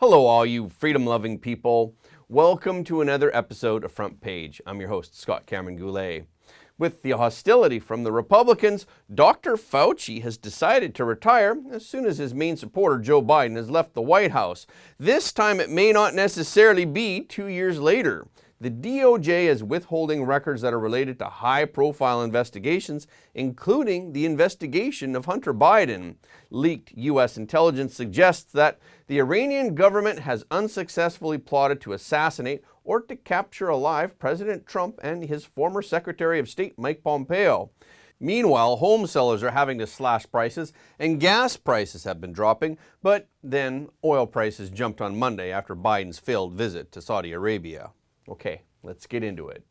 Hello, all you freedom-loving people. Welcome to another episode of Front Page. I'm your host, Scott Cameron Goulet. With the hostility from the Republicans, Dr. Fauci has decided to retire as soon as his main supporter, Joe Biden, has left the White House. This time it may not necessarily be 2 years later. The DOJ is withholding records that are related to high-profile investigations, including the investigation of Hunter Biden. Leaked U.S. intelligence suggests that the Iranian government has unsuccessfully plotted to assassinate or to capture alive President Trump and his former Secretary of State, Mike Pompeo. Meanwhile, home sellers are having to slash prices and gas prices have been dropping, but then oil prices jumped on Monday after Biden's failed visit to Saudi Arabia. Okay, let's get into it.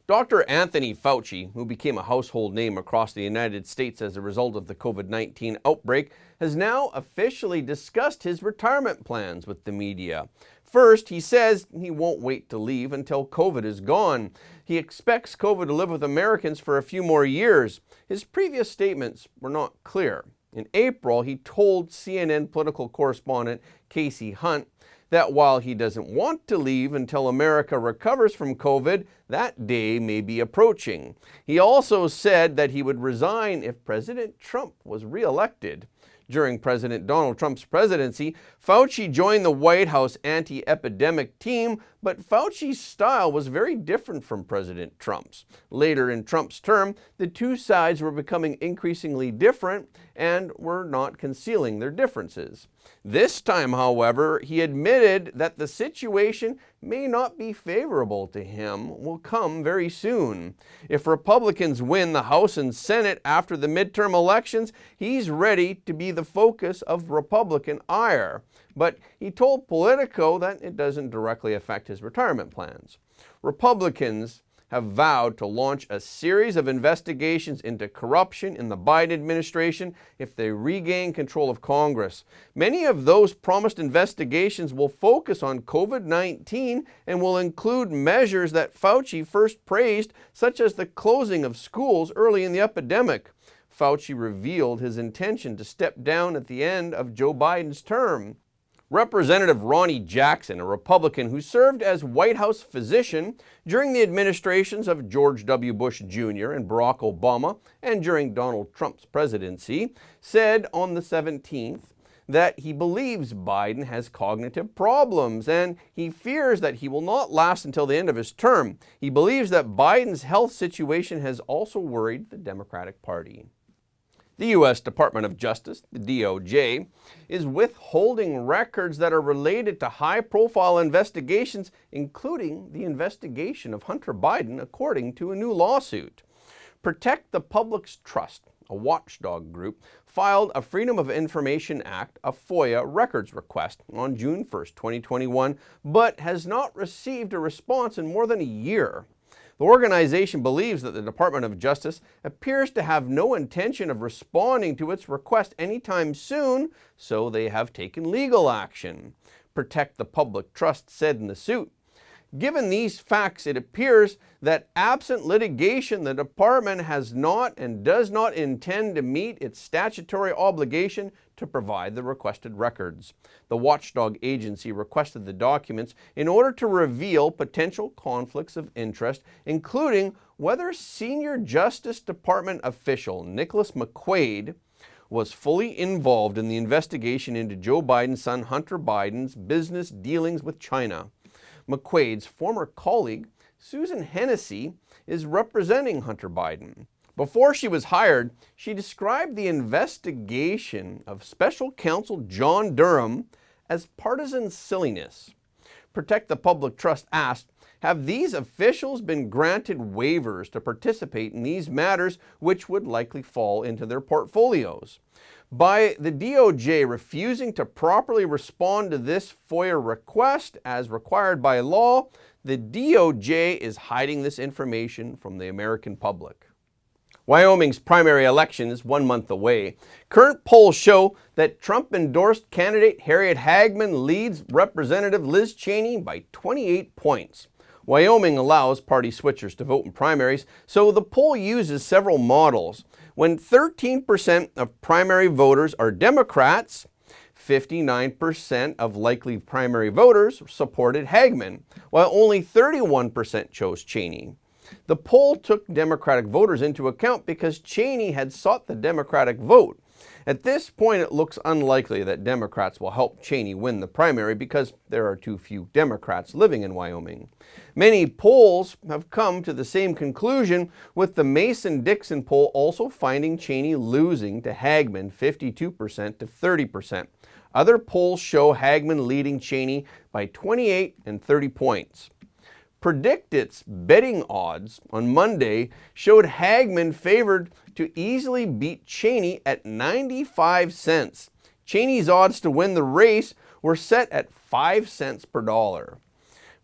Dr. Anthony Fauci, who became a household name across the United States as a result of the COVID-19 outbreak, has now officially discussed his retirement plans with the media. First, he says he won't wait to leave until COVID is gone. He expects COVID to live with Americans for a few more years. His previous statements were not clear. In April, he told CNN political correspondent Casey Hunt that while he doesn't want to leave until America recovers from COVID, that day may be approaching. He also said that he would resign if President Trump was reelected. During President Donald Trump's presidency, Fauci joined the White House anti-epidemic team, but Fauci's style was very different from President Trump's. Later in Trump's term, the two sides were becoming increasingly different and were not concealing their differences. This time, however, he admitted that the situation may not be favorable to him will come very soon. If Republicans win the House and Senate after the midterm elections, he's ready to be the focus of Republican ire. But he told Politico that it doesn't directly affect his retirement plans. Republicans have vowed to launch a series of investigations into corruption in the Biden administration if they regain control of Congress. Many of those promised investigations will focus on COVID-19 and will include measures that Fauci first praised, such as the closing of schools early in the epidemic. Fauci revealed his intention to step down at the end of Joe Biden's term. Representative Ronnie Jackson, a Republican who served as White House physician during the administrations of George W. Bush Jr. and Barack Obama and during Donald Trump's presidency, said on the 17th that he believes Biden has cognitive problems and he fears that he will not last until the end of his term. He believes that Biden's health situation has also worried the Democratic Party. The U.S. Department of Justice, the DOJ, is withholding records that are related to high-profile investigations, including the investigation of Hunter Biden, according to a new lawsuit. Protect the Public's Trust, a watchdog group, filed a Freedom of Information Act, a FOIA records request on June 1, 2021, but has not received a response in more than a year. The organization believes that the Department of Justice appears to have no intention of responding to its request anytime soon, so they have taken legal action. Protect the Public Trust said in the suit. Given these facts, it appears that absent litigation, the department has not and does not intend to meet its statutory obligation to provide the requested records. The watchdog agency requested the documents in order to reveal potential conflicts of interest, including whether senior Justice Department official Nicholas McQuaid was fully involved in the investigation into Joe Biden's son Hunter Biden's business dealings with China. McQuaid's former colleague, Susan Hennessy, is representing Hunter Biden. Before she was hired, she described the investigation of Special Counsel John Durham as partisan silliness. Protect the Public Trust asked, have these officials been granted waivers to participate in these matters which would likely fall into their portfolios? By the DOJ refusing to properly respond to this FOIA request as required by law, the DOJ is hiding this information from the American public. Wyoming's primary election is 1 month away. Current polls show that Trump-endorsed candidate Harriet Hagman leads Representative Liz Cheney by 28 points. Wyoming allows party switchers to vote in primaries, so the poll uses several models. When 13% of primary voters are Democrats, 59% of likely primary voters supported Hagman, while only 31% chose Cheney. The poll took Democratic voters into account because Cheney had sought the Democratic vote. At this point, it looks unlikely that Democrats will help Cheney win the primary because there are too few Democrats living in Wyoming. Many polls have come to the same conclusion, with the Mason-Dixon poll also finding Cheney losing to Hagman 52% to 30%. Other polls show Hagman leading Cheney by 28 and 30 points. Predictit's betting odds on Monday showed Hagman favored to easily beat Cheney at 95 cents. Cheney's odds to win the race were set at 5 cents per dollar.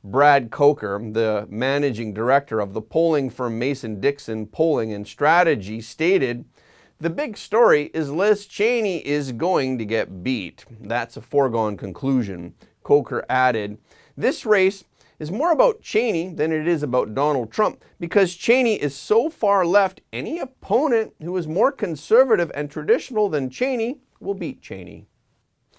Brad Coker, the managing director of the polling firm Mason-Dixon Polling and Strategy, stated, "The big story is Liz Cheney is going to get beat. That's a foregone conclusion." Coker added, "This race is more about Cheney than it is about Donald Trump because Cheney is so far left, any opponent who is more conservative and traditional than Cheney will beat Cheney."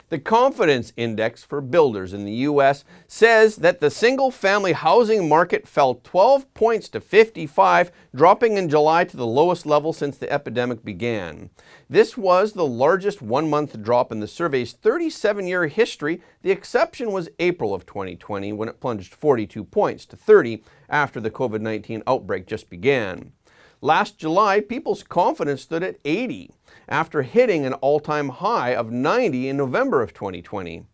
The confidence index for builders in the U.S. says that the single-family housing market fell 12 points to 55, dropping in July to the lowest level since the epidemic began. This was the largest one-month drop in the survey's 37-year history. The exception was April of 2020, when it plunged 42 points to 30 after the COVID-19 outbreak just began. Last July, people's confidence stood at 80, after hitting an all-time high of 90 in November of 2020.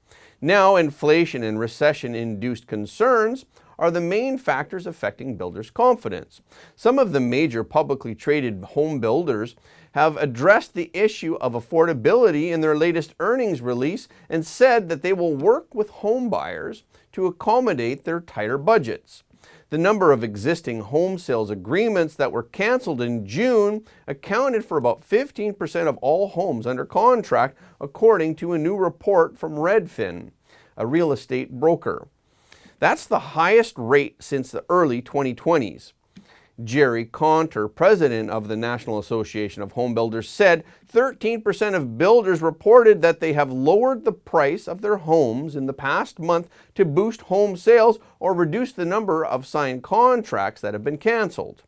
Now, inflation and recession-induced concerns are the main factors affecting builders' confidence. Some of the major publicly traded home builders have addressed the issue of affordability in their latest earnings release and said that they will work with home buyers to accommodate their tighter budgets. The number of existing home sales agreements that were canceled in June accounted for about 15% of all homes under contract, according to a new report from Redfin, a real estate broker. That's the highest rate since the early 2020s. Jerry Conter, president of the National Association of Home Builders, said 13% of builders reported that they have lowered the price of their homes in the past month to boost home sales or reduce the number of signed contracts that have been canceled.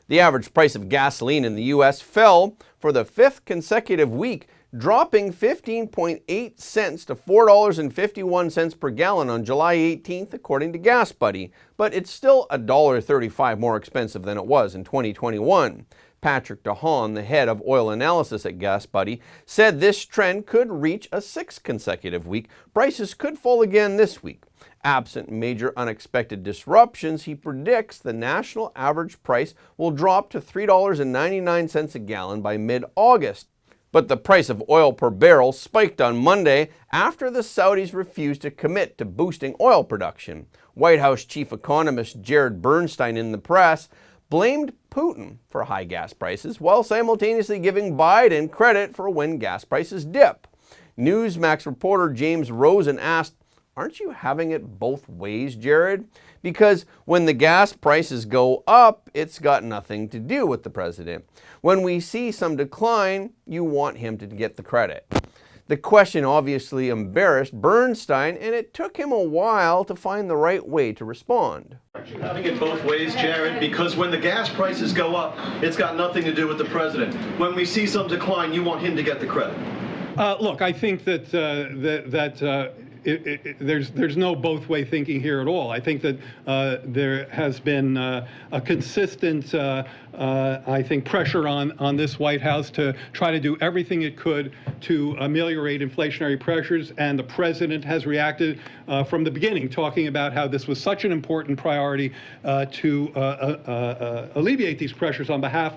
The average price of gasoline in the U.S. fell for the fifth consecutive week, dropping 15.8 cents to $4.51 per gallon on July 18th, according to GasBuddy, but it's still $1.35 more expensive than it was in 2021. Patrick DeHaan, the head of oil analysis at GasBuddy, said this trend could reach a sixth consecutive week. Prices could fall again this week. Absent major unexpected disruptions, he predicts the national average price will drop to $3.99 a gallon by mid-August. But the price of oil per barrel spiked on Monday after the Saudis refused to commit to boosting oil production. White House chief economist Jared Bernstein in the press blamed Putin for high gas prices while simultaneously giving Biden credit for when gas prices dip. Newsmax reporter James Rosen asked, "Aren't you having it both ways, Jared? Because when the gas prices go up, it's got nothing to do with the president. When we see some decline, you want him to get the credit." The question obviously embarrassed Bernstein, and it took him a while to find the right way to respond. Aren't you having it both ways, Jared? Because when the gas prices go up, it's got nothing to do with the president. When we see some decline, you want him to get the credit. Look, I think that there's no both-way thinking here at all. I think that there has been a consistent, I think, pressure on this White House to try to do everything it could to ameliorate inflationary pressures, and the president has reacted from the beginning, talking about how this was such an important priority to alleviate these pressures on behalf.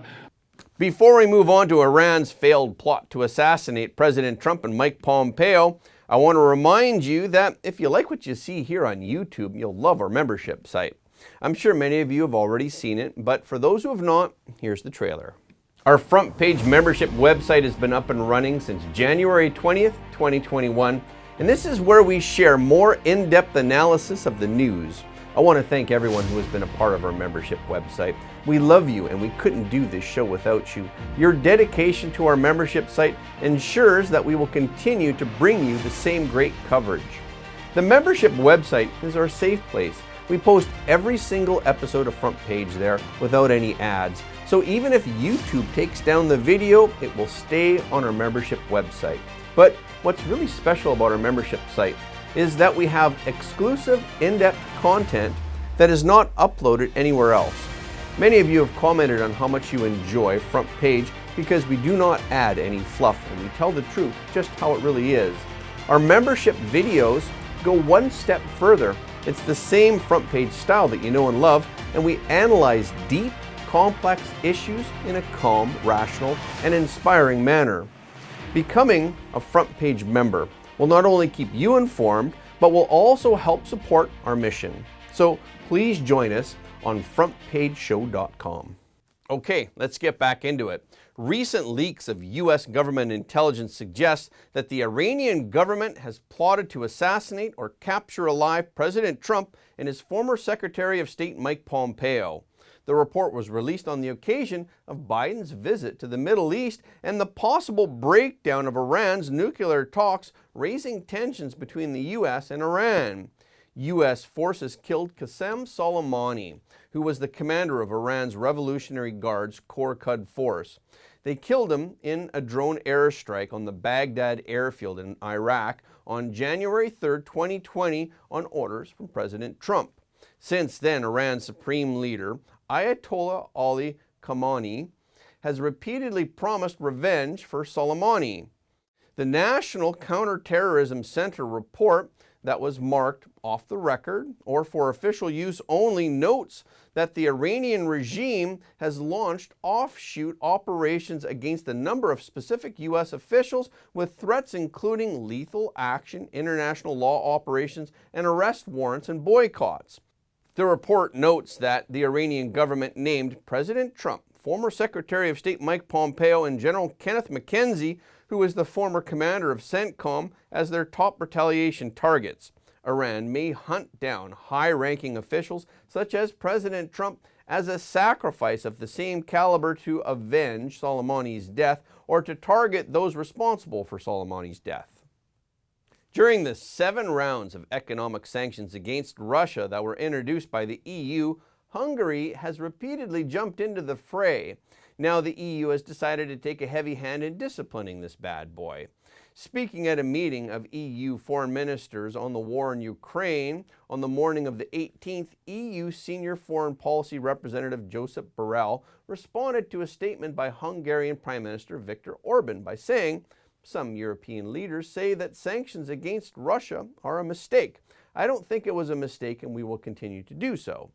Before we move on to Iran's failed plot to assassinate President Trump and Mike Pompeo, I want to remind you that if you like what you see here on YouTube, you'll love our membership site. I'm sure many of you have already seen it, but for those who have not, here's the trailer. Our front page membership website has been up and running since January 20th, 2021, and this is where we share more in-depth analysis of the news, I want to thank everyone who has been a part of our membership website. We love you and we couldn't do this show without you. Your dedication to our membership site ensures that we will continue to bring you the same great coverage. The membership website is our safe place. We post every single episode of Front Page there without any ads. So even if YouTube takes down the video, it will stay on our membership website. But what's really special about our membership site is that we have exclusive, in-depth content that is not uploaded anywhere else. Many of you have commented on how much you enjoy Front Page because we do not add any fluff and we tell the truth just how it really is. Our membership videos go one step further. It's the same Front Page style that you know and love, and we analyze deep, complex issues in a calm, rational, and inspiring manner. Becoming a Front Page member will not only keep you informed, but will also help support our mission. So please join us on frontpageshow.com. Okay, let's get back into it. Recent leaks of U.S. government intelligence suggest that the Iranian government has plotted to assassinate or capture alive President Trump and his former Secretary of State Mike Pompeo. The report was released on the occasion of Biden's visit to the Middle East and the possible breakdown of Iran's nuclear talks, raising tensions between the U.S. and Iran. U.S. forces killed Qasem Soleimani, who was the commander of Iran's Revolutionary Guards Corps Quds force. They killed him in a drone airstrike on the Baghdad airfield in Iraq on January 3, 2020, on orders from President Trump. Since then, Iran's supreme leader, Ayatollah Ali Khamenei, has repeatedly promised revenge for Soleimani. The National Counterterrorism Center report that was marked off the record or for official use only notes that the Iranian regime has launched offshoot operations against a number of specific U.S. officials with threats including lethal action, international law operations, and arrest warrants and boycotts. The report notes that the Iranian government named President Trump, former Secretary of State Mike Pompeo, and General Kenneth McKenzie, who is the former commander of CENTCOM, as their top retaliation targets. Iran may hunt down high-ranking officials such as President Trump as a sacrifice of the same caliber to avenge Soleimani's death or to target those responsible for Soleimani's death. During the 7 rounds of economic sanctions against Russia that were introduced by the EU, Hungary has repeatedly jumped into the fray. Now the EU has decided to take a heavy hand in disciplining this bad boy. Speaking at a meeting of EU foreign ministers on the war in Ukraine on the morning of the 18th, EU Senior Foreign Policy Representative Josep Borrell responded to a statement by Hungarian Prime Minister Viktor Orban by saying, "Some European leaders say that sanctions against Russia are a mistake. I don't think it was a mistake and we will continue to do so."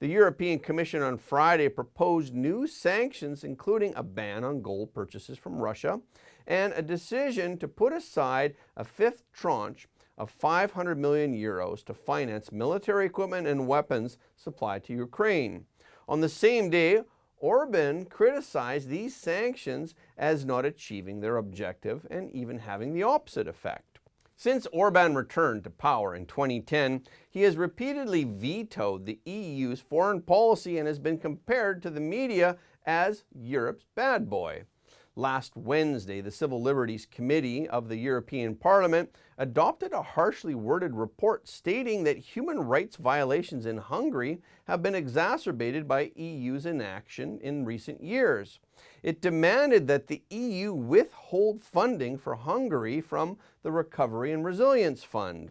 The European Commission on Friday proposed new sanctions, including a ban on gold purchases from Russia and a decision to put aside a 5th tranche of 500 million euros to finance military equipment and weapons supplied to Ukraine. On the same day, Orban criticized these sanctions as not achieving their objective and even having the opposite effect. Since Orban returned to power in 2010, he has repeatedly vetoed the EU's foreign policy and has been compared to the media as Europe's bad boy. Last Wednesday, the Civil Liberties Committee of the European Parliament adopted a harshly worded report stating that human rights violations in Hungary have been exacerbated by EU's inaction in recent years. It demanded that the EU withhold funding for Hungary from the Recovery and Resilience Fund.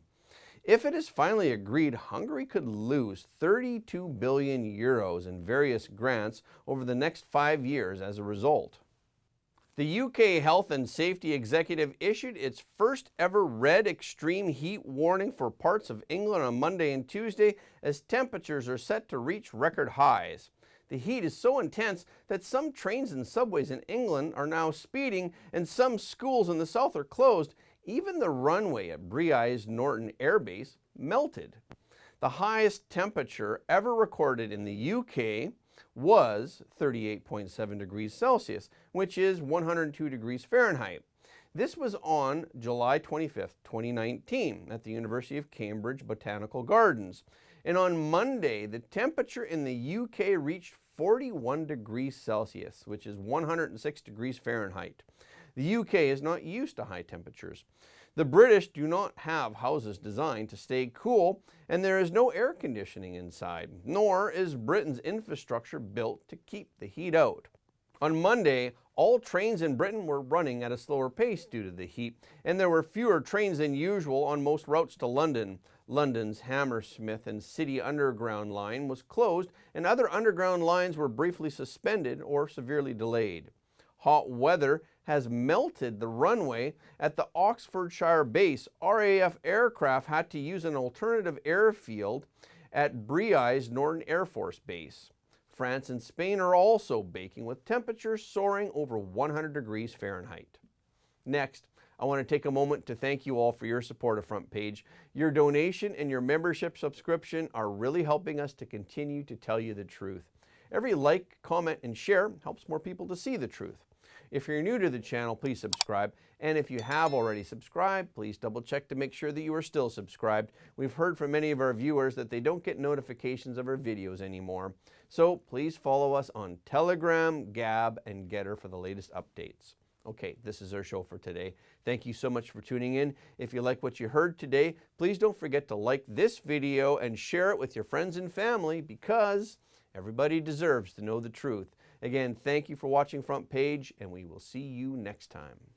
If it is finally agreed, Hungary could lose 32 billion euros in various grants over the next 5 years as a result. The UK Health and Safety Executive issued its first ever red extreme heat warning for parts of England on Monday and Tuesday as temperatures are set to reach record highs. The heat is so intense that some trains and subways in England are now speeding and some schools in the south are closed. Even the runway at Breise Norton Air Base melted. The highest temperature ever recorded in the UK was 38.7 degrees Celsius, which is 102 degrees Fahrenheit. This was on July 25th, 2019 at the University of Cambridge Botanical Gardens. And on Monday, the temperature in the UK reached 41 degrees Celsius, which is 106 degrees Fahrenheit. The UK is not used to high temperatures. The British do not have houses designed to stay cool, and there is no air conditioning inside, nor is Britain's infrastructure built to keep the heat out. On Monday, all trains in Britain were running at a slower pace due to the heat, and there were fewer trains than usual on most routes to London. London's Hammersmith and City Underground line was closed, and other underground lines were briefly suspended or severely delayed. Hot weather has melted the runway at the Oxfordshire base. RAF aircraft had to use an alternative airfield at Briey's Norton Air Force Base. France and Spain are also baking, with temperatures soaring over 100 degrees Fahrenheit. Next, I want to take a moment to thank you all for your support of Front Page. Your donation and your membership subscription are really helping us to continue to tell you the truth. Every like, comment, and share helps more people to see the truth. If you're new to the channel, please subscribe. And if you have already subscribed, please double check to make sure that you are still subscribed. We've heard from many of our viewers that they don't get notifications of our videos anymore. So please follow us on Telegram, Gab, and Getter for the latest updates. Okay, this is our show for today. Thank you so much for tuning in. If you like what you heard today, please don't forget to like this video and share it with your friends and family, because everybody deserves to know the truth. Again, thank you for watching Front Page, and we will see you next time.